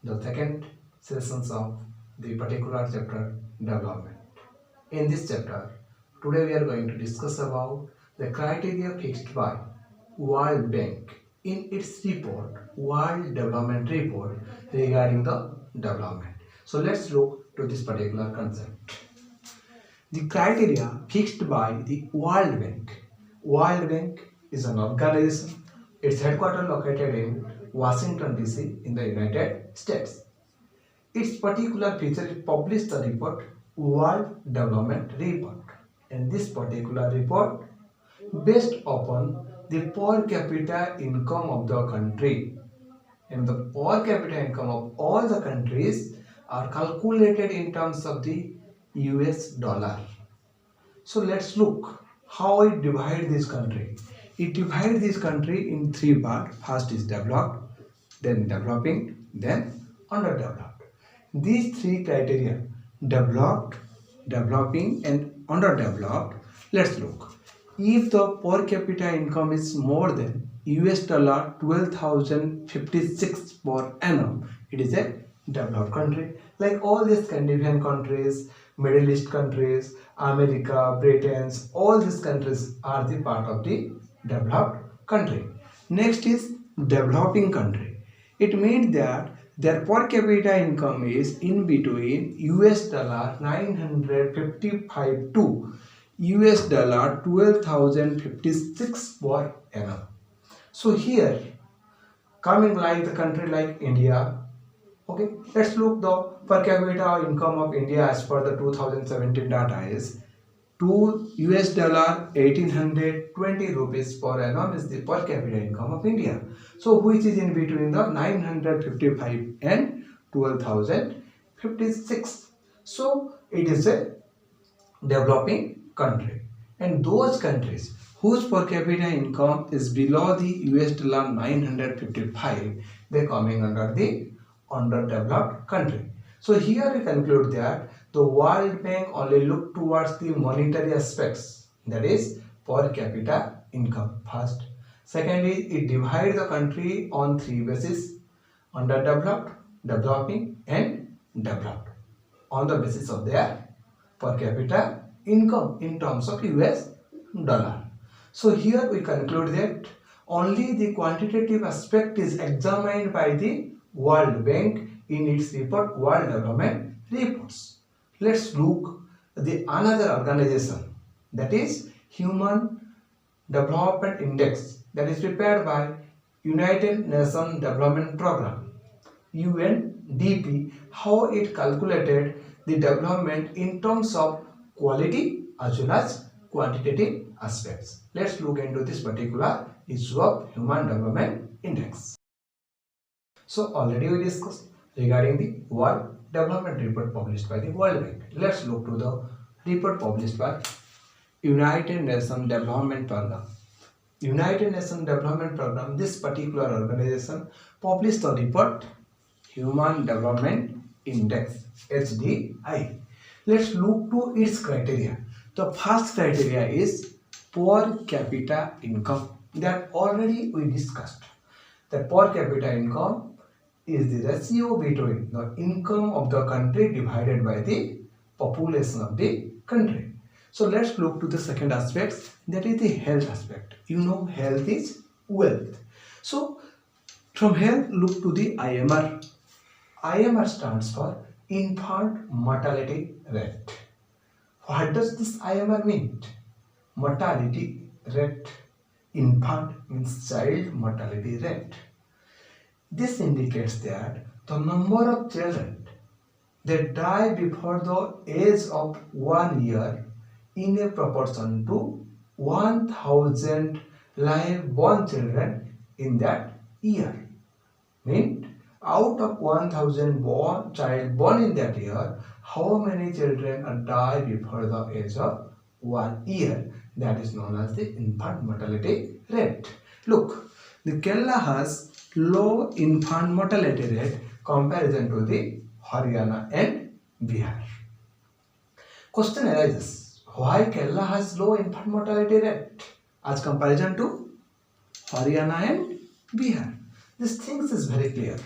the second sessions of the particular chapter development. In this chapter, today we are going to discuss about the criteria fixed by World Bank in its report, World Development Report regarding the development. So let's look to this particular concept. The criteria fixed by the World Bank. World Bank is an organization. Its headquarters located in Washington DC in the United States. Its particular feature is published the report World Development Report. And this particular report based upon the per capita income of the country, and the per capita income of all the countries are calculated in terms of the US dollar. So let's look how it divides this country. It divides this country in three parts. First is developed, then developing, then underdeveloped. These three criteria, developed, developing and underdeveloped, let's look. If the per capita income is more than US dollar 12,056 per annum, it is a developed country. Like all these Scandinavian countries, Middle East countries, America, Britain, all these countries are the part of the developed country. Next is developing country. It means that their per capita income is in between US dollar 955 to US dollar 12,056 per annum. So here, coming like the country like India, okay, let's look the per capita income of India as per the 2017 data is to US dollar 1820 rupees per annum is the per capita income of India. So which is in between the 955 and 12,056. So it is a developing country. And those countries whose per capita income is below the US dollar 955, they coming under the underdeveloped country. So here we conclude that the World Bank only look towards the monetary aspects, that is per capita income first. Second is it divides the country on three bases: underdeveloped, developing and developed, on the basis of their per capita income in terms of US dollar. So here we conclude that only the quantitative aspect is examined by the World Bank in its report World Development Reports. Let's look the another organization, that is Human Development Index, that is prepared by United Nations Development Program, UNDP, how it calculated the development in terms of quality as well as quantitative aspects. Let's look into this particular issue of Human Development Index. So already we discussed regarding the World Development Report published by the World Bank. Let's look to the report published by United Nations Development Program. United Nations Development Program, this particular organization published the report Human Development Index, HDI. Let's look to its criteria. The first criteria is per capita income, that already we discussed. The per capita income is the ratio between the income of the country divided by the population of the country. So let's look to the second aspect, that is the health aspect. You know, health is wealth. So from health, look to the IMR. IMR stands for infant mortality rate. What does this IMR mean? Mortality rate. Infant means child mortality rate. This indicates that the number of children that die before the age of 1 year in a proportion to 1,000 live born children in that year. Means out of 1,000 child born in that year, how many children are die before the age of 1 year? That is known as the infant mortality rate. Look, the Kerala has low infant mortality rate comparison to the Haryana and Bihar. Question arises, why Kerala has low infant mortality rate as comparison to Haryana and Bihar? This thing is very clear.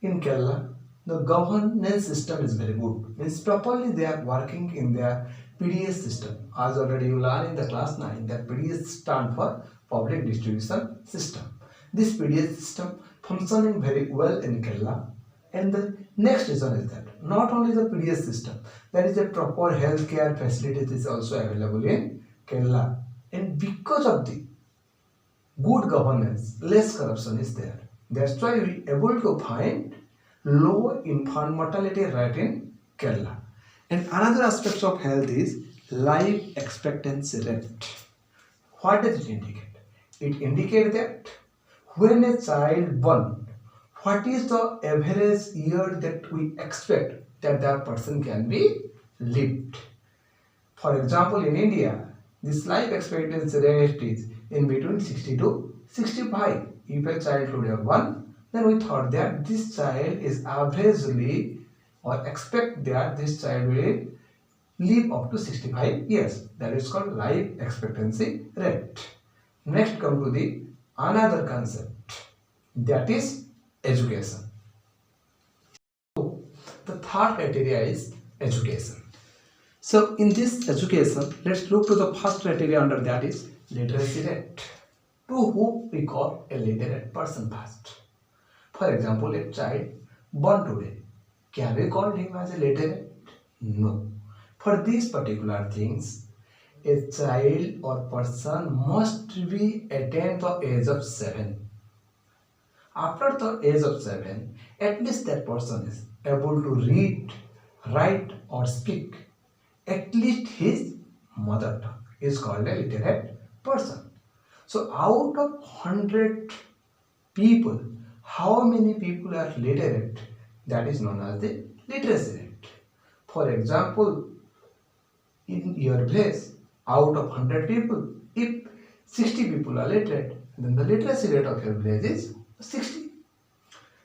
in Kerala, the governance system is very good. Means properly they are working in their PDS system. As already you learn in the class 9 that PDS stand for Public Distribution System. This PDS system functioning very well in Kerala. And the next reason is that not only the PDS system, there is a proper healthcare facilities is also available in Kerala. And because of the good governance, less corruption is there. That's why we able to find low infant mortality rate in Kerala. And another aspect of health is life expectancy rate. What does it indicate? It indicates that when a child born, what is the average year that we expect that that person can be lived? For example, in India, this life expectancy rate is in between 60 to 65. If a child today born, then we thought that this child is averagely or expect that this child will live up to 65 years. That is called life expectancy rate. Next come to the another concept, that is education. So the third criteria is education. So in this education, let's look to the first criteria under that is literacy rate. To whom we call a literate person first. For example, a child born today, can we call him as a literate? No. For these particular things, a child or person must be attained the age of 7. After the age of 7, at least that person is able to read, write or speak at least his mother tongue is called a literate person. So out of 100 people, how many people are literate? That is known as the literacy rate. For example, in your place, out of 100 people, if 60 people are literate, then the literacy rate of your village is 60.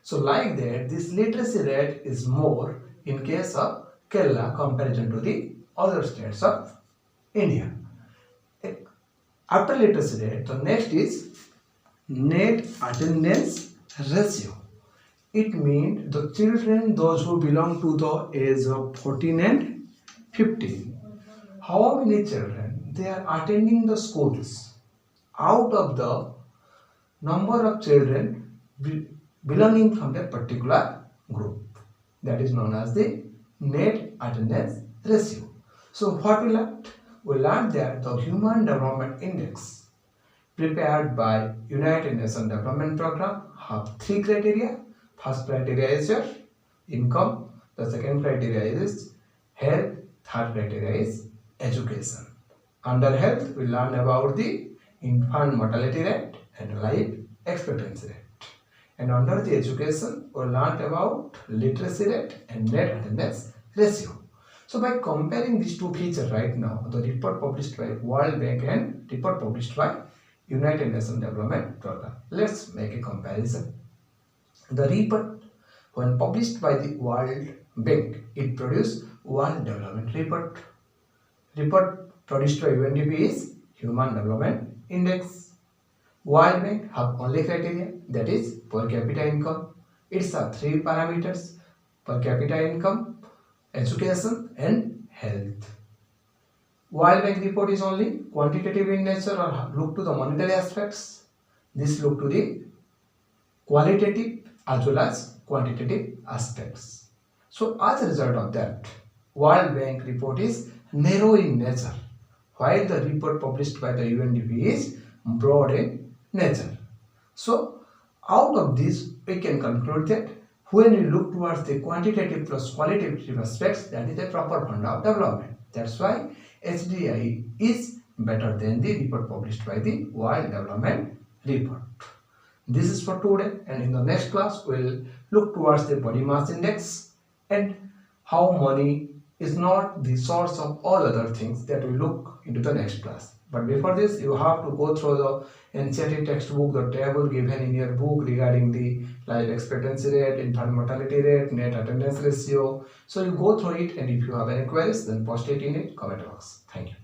So like that, this literacy rate is more in case of Kerala comparison to the other states of India. After literacy rate, the next is net attendance ratio. It means the children, those who belong to the age of 14 and 15, how many children they are attending the schools out of the number of children belonging from that particular group. That is known as the net attendance ratio. So what we learned? We learned that the Human Development Index prepared by United Nations Development Program have 3 criteria. First criteria is your income, the second criteria is health, third criteria is education. Under health, we learn about the infant mortality rate and life expectancy rate. And under the education, we learned about literacy rate and net attendance ratio. So by comparing these two features right now, the report published by World Bank and report published by United Nations Development Program, let's make a comparison. The report, when published by the World Bank, it produced World Development Report. Report produced by UNDP is Human Development Index. World Bank have only criteria, that is per capita income. It's a 3 parameters: per capita income, education and health. World Bank report is only quantitative in nature or look to the monetary aspects. This look to the qualitative as well as quantitative aspects. So as a result of that, World Bank report is narrow in nature, while the report published by the UNDP is broad in nature. So out of this, we can conclude that when we look towards the quantitative plus qualitative aspects, that is a proper fund of development. That's why HDI is better than the report published by the World Development Report. This is for today, and in the next class we'll look towards the body mass index and how money is not the source of all other things that we look into the next class. But before this, you have to go through the NCERT textbook, the table given in your book regarding the life expectancy rate, infant mortality rate, net attendance ratio. So you go through it, and if you have any queries, then post it in the comment box. Thank you.